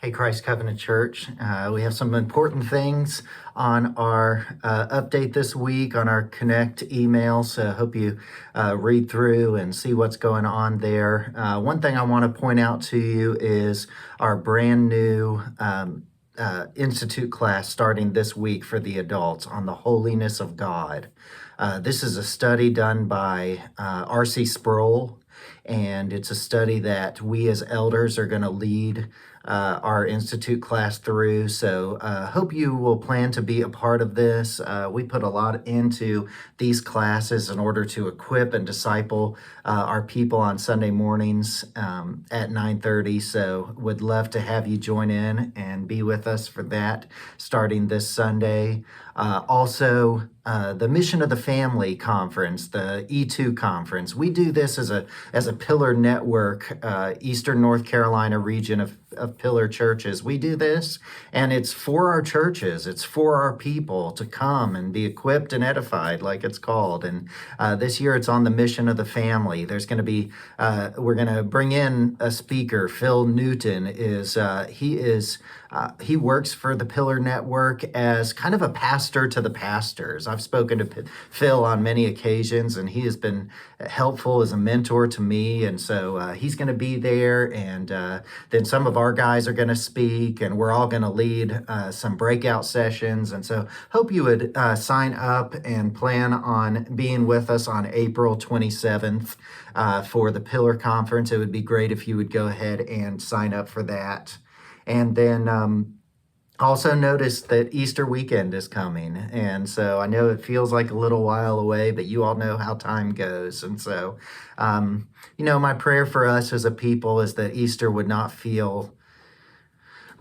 Hey, Christ Covenant Church. We have some important things on our update this week on our Connect email. So I hope you read through and see what's going on there. One thing I want to point out to you is our brand new Institute class starting this week for the adults on the holiness of God. This is a study done by R.C. Sproul, and it's a study that we as elders are going to lead our Institute class through. So hope you will plan to be a part of this. We put a lot into these classes in order to equip and disciple our people on Sunday mornings at 9:30. So would love to have you join in and be with us for that starting this Sunday. Also, the Mission of the Family Conference, the E2 Conference. We do this as a Pillar Network, Eastern North Carolina region of Pillar churches. We do this, and it's for our churches. It's for our people to come and be equipped and edified, like it's called. And this year, it's on the Mission of the Family. There's going to be, we're going to bring in a speaker. Phil Newton he works for the Pillar Network as kind of a pastor to the pastors. I've spoken to Phil on many occasions, and he has been helpful as a mentor to me. And so he's going to be there, and then some of our guys are going to speak, and we're all going to lead some breakout sessions. And so hope you would sign up and plan on being with us on April 27th for the Pillar Conference. It would be great if you would go ahead and sign up for that. And then also notice that Easter weekend is coming. And so I know it feels like a little while away, but you all know how time goes. And so, my prayer for us as a people is that Easter would not feel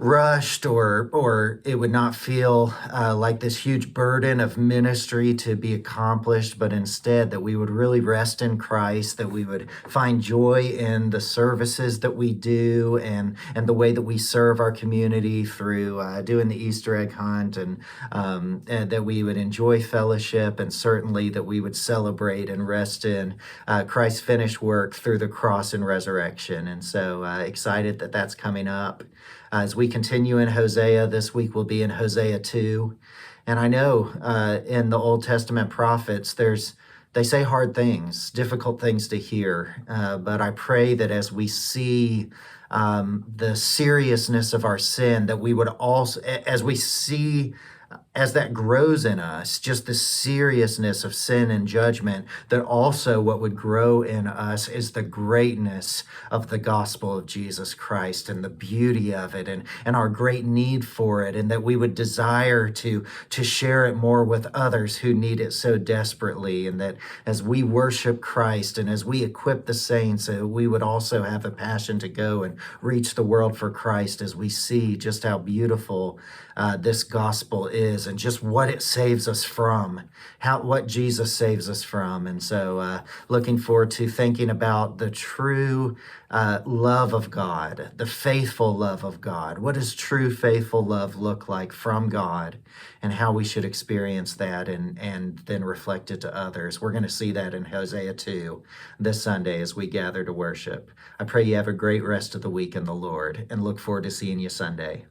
rushed or it would not feel like this huge burden of ministry to be accomplished, but instead that we would really rest in Christ, that we would find joy in the services that we do and the way that we serve our community through doing the Easter egg hunt, and that we would enjoy fellowship, and certainly that we would celebrate and rest in Christ's finished work through the cross and resurrection. And so excited that that's coming up. As we continue in Hosea, this week we'll be in Hosea 2. And I know in the Old Testament prophets, they say hard things, difficult things to hear. But I pray that as we see the seriousness of our sin, that we would also, as that grows in us, just the seriousness of sin and judgment, that also what would grow in us is the greatness of the gospel of Jesus Christ and the beauty of it, and our great need for it, and that we would desire to share it more with others who need it so desperately, and that as we worship Christ and as we equip the saints, we would also have a passion to go and reach the world for Christ as we see just how beautiful this gospel is, and just what it saves us from, what Jesus saves us from. And so looking forward to thinking about the true love of God, the faithful love of God. What does true faithful love look like from God, and how we should experience that and then reflect it to others. We're going to see that in Hosea 2 this Sunday as we gather to worship. I pray you have a great rest of the week in the Lord, and look forward to seeing you Sunday.